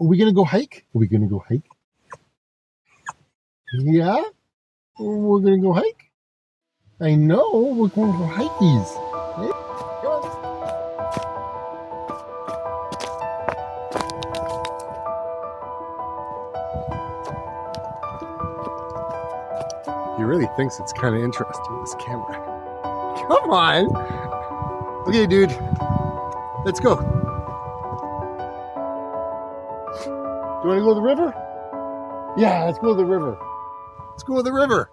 Are we gonna go hike? Are we gonna go hike? Yeah? We're gonna go hike? I know, we're going for hikies. Hey, come on. He really thinks it's kind of interesting, this camera. Come on! Okay, dude. Let's go. Do you want to go to the river? Yeah, let's go to the river. Let's go to the river.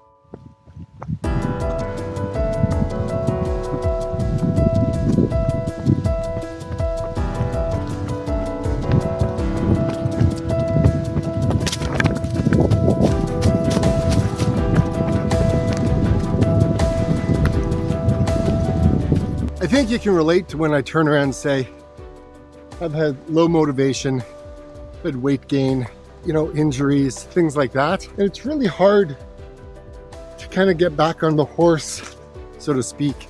I think you can relate to when I turn around and say, I've had low motivation, had weight gain, injuries, things like that. And it's really hard to kind of get back on the horse, so to speak,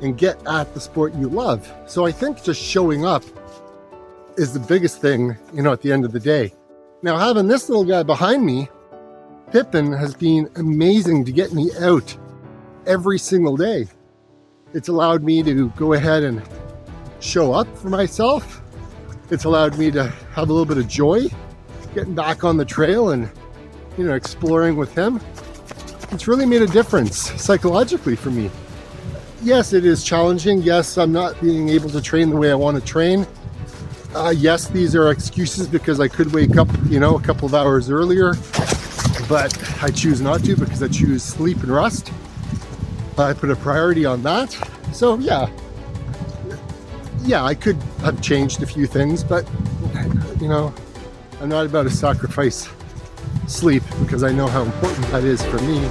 and get at the sport you love. So I think just showing up is the biggest thing, at the end of the day. Now, having this little guy behind me, Pippin, has been amazing to get me out every single day. It's allowed me to go ahead and show up for myself. It's allowed me to have a little bit of joy getting back on the trail and, exploring with him. It's really made a difference psychologically for me. Yes, it is challenging. Yes, I'm not being able to train the way I want to train. Yes, these are excuses because I could wake up, a couple of hours earlier, but I choose not to because I choose sleep and rest. I put a priority on that. So yeah, I could have changed a few things, but I'm not about to sacrifice sleep because I know how important that is for me.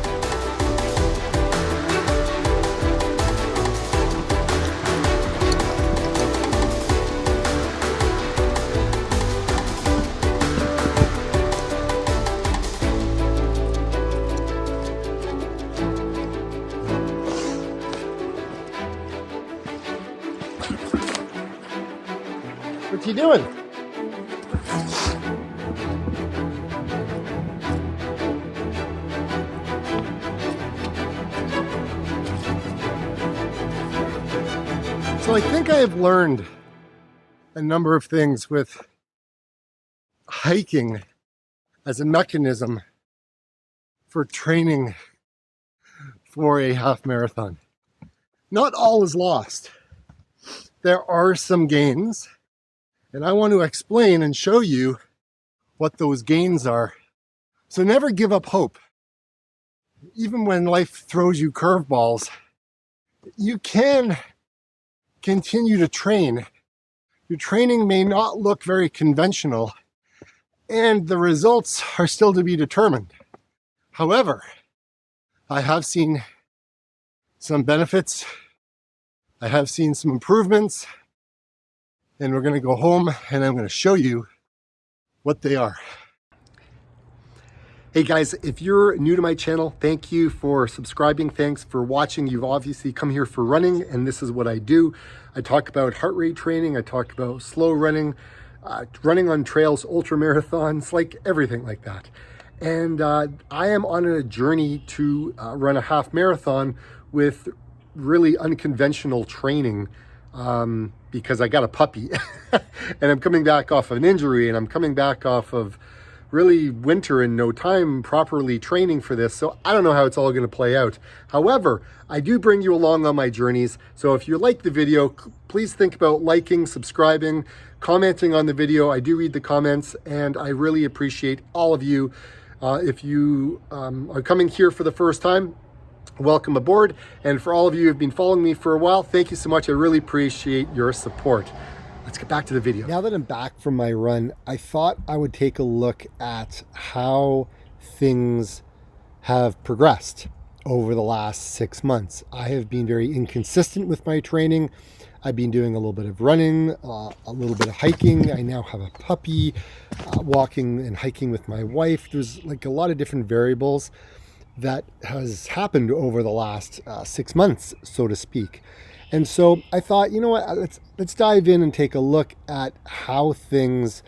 What's he doing? So I think I have learned a number of things with hiking as a mechanism for training for a half marathon. Not all is lost. There are some gains, and I want to explain and show you what those gains are. So never give up hope. Even when life throws you curveballs, you can continue to train. Your training may not look very conventional, and the results are still to be determined. However, I have seen some benefits. I have seen some improvements, and we're going to go home and I'm going to show you what they are. Hey guys, if you're new to my channel, thank you for subscribing. Thanks for watching. You've obviously come here for running, and this is what I do. I talk about heart rate training. I talk about slow running, running on trails, ultra marathons, like everything like that. And I am on a journey to run a half marathon with really unconventional training because I got a puppy and I'm coming back off of an injury, and I'm coming back off of really winter and no time properly training for this. So I don't know how it's all going to play out. However, I do bring you along on my journeys. So if you like the video, please think about liking, subscribing, commenting on the video. I do read the comments, and I really appreciate all of you. If you are coming here for the first time, welcome aboard. And for all of you who have been following me for a while, thank you so much. I really appreciate your support. Let's get back to the video. Now that I'm back from my run, I thought I would take a look at how things have progressed over the last 6 months. I have been very inconsistent with my training. I've been doing a little bit of running, a little bit of hiking. I now have a puppy, walking and hiking with my wife. There's like a lot of different variables that has happened over the last 6 months, so to speak. And so I thought, you know what, let's dive in and take a look at how things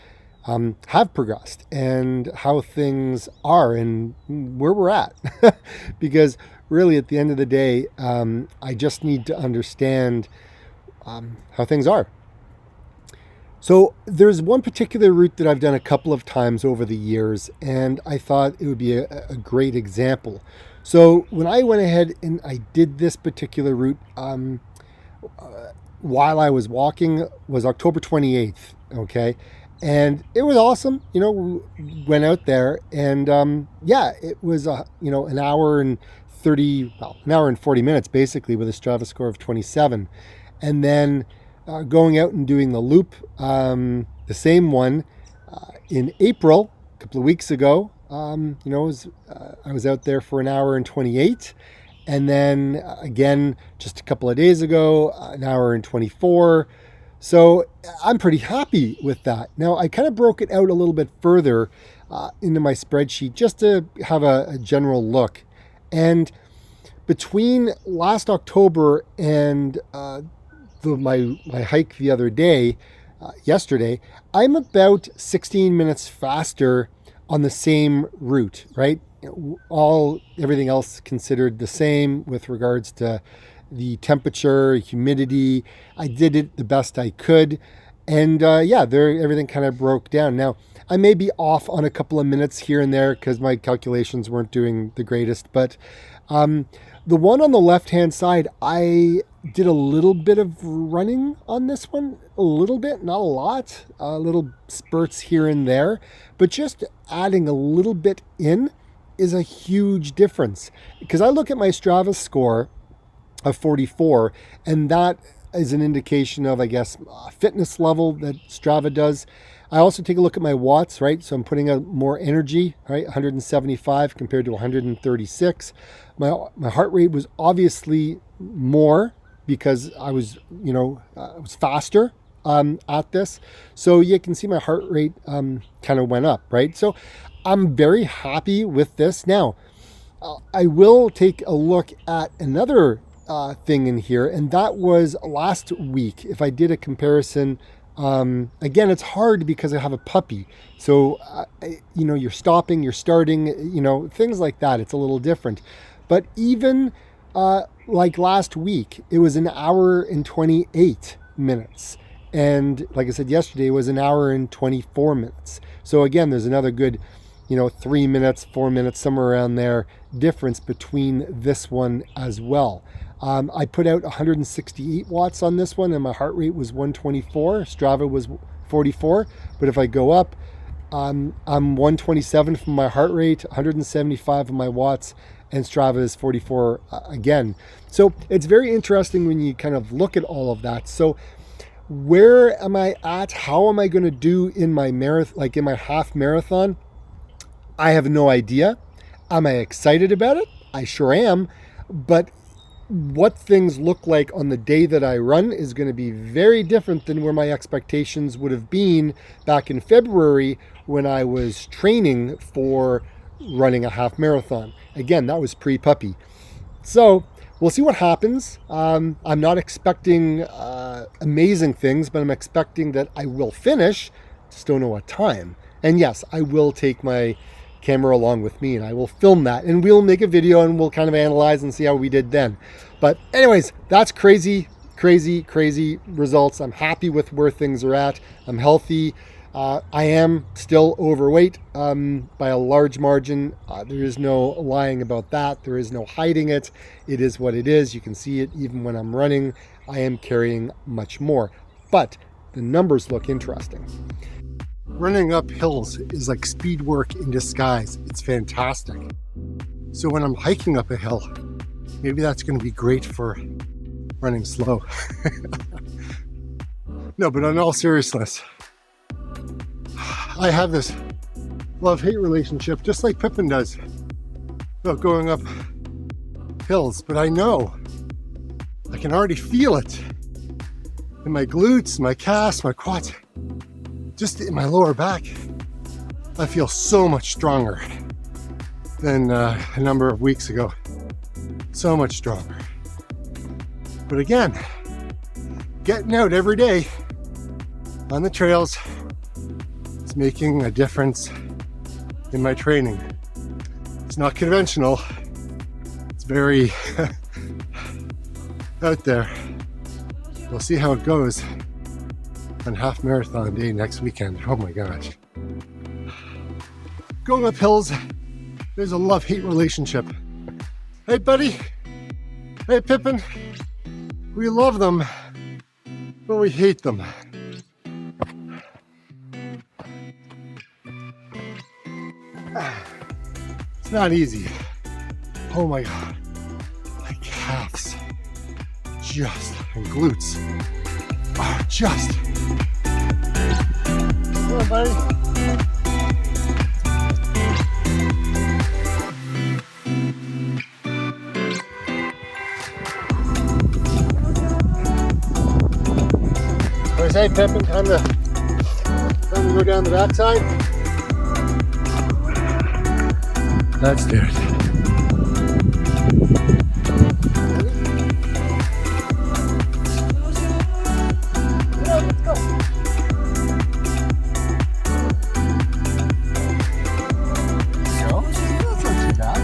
have progressed and how things are and where we're at. Because really, at the end of the day, I just need to understand how things are. So there's one particular route that I've done a couple of times over the years, and I thought it would be a great example. So when I went ahead and I did this particular route while I was walking was October 28th, okay? And it was awesome. We went out there and yeah, it was, an hour and 40 minutes basically with a Strava score of 27. And then going out and doing the loop, the same one in April, a couple of weeks ago. I was out there for an hour and 28. And then again, just a couple of days ago, an hour and 24. So I'm pretty happy with that. Now, I kind of broke it out a little bit further into my spreadsheet just to have a general look. And between last October and my hike the other day, yesterday, I'm about 16 minutes faster on the same route, right? Everything else considered the same with regards to the temperature, humidity. I did it the best I could. And everything kind of broke down. Now, I may be off on a couple of minutes here and there because my calculations weren't doing the greatest. But the one on the left-hand side, I did a little bit of running on this one. A little bit, not a lot. Little spurts here and there. But just adding a little bit in is a huge difference. Because I look at my Strava score of 44, and that is an indication of, I guess, fitness level that Strava does. I also take a look at my watts, right? So I'm putting out more energy, right? 175 compared to 136. My heart rate was obviously more because I was, I was faster at this. So you can see my heart rate kind of went up, right? So I'm very happy with this. Now, I will take a look at another thing in here, and that was last week. If I did a comparison, again, it's hard because I have a puppy. So, you're stopping, you're starting, things like that. It's a little different. But even like last week, it was an hour and 28 minutes. And like I said yesterday, it was an hour and 24 minutes. So again, there's another good 3 minutes, 4 minutes, somewhere around there difference between this one as well. I put out 168 watts on this one and my heart rate was 124. Strava was 44. But if I go up, I'm 127 from my heart rate, 175 of my watts, and Strava is 44 again. So it's very interesting when you kind of look at all of that. So where am I at? How am I going to do in my marathon, like in my half marathon? I have no idea. Am I excited about it? I sure am. But what things look like on the day that I run is going to be very different than where my expectations would have been back in February when I was training for running a half marathon. Again, that was pre-puppy. So we'll see what happens. I'm not expecting amazing things, but I'm expecting that I will finish. Just don't know what time. And yes, I will take my camera along with me and I will film that and we'll make a video and we'll kind of analyze and see how we did then. But anyways, that's crazy results. I'm happy with where things are at. I'm healthy. I am still overweight by a large margin. There is no lying about that. There is no hiding it. It is what it is. You can see it even when I'm running. I am carrying much more, but the numbers look interesting. Running up hills is like speed work in disguise. It's fantastic. So when I'm hiking up a hill, maybe that's going to be great for running slow. No, but in all seriousness, I have this love-hate relationship, just like Pippin does, about going up hills. But I know, I can already feel it in my glutes, my calves, my quads. Just in my lower back, I feel so much stronger than a number of weeks ago. So much stronger. But again, getting out every day on the trails, It's making a difference in my training. It's not conventional. It's very out there. We'll see how it goes on half marathon day next weekend. Oh my gosh. Going up hills, there's a love-hate relationship. Hey buddy, hey Pippin, we love them, but we hate them. It's not easy. Oh my God, my calves and glutes are just. Come on, buddy. What do you say, Pippin? Time to go down the backside? Let's do it. Let's go. So, that's not too bad.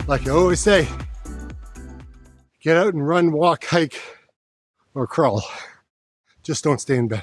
Like I always say, get out and run, walk, hike, or crawl. Just don't stay in bed.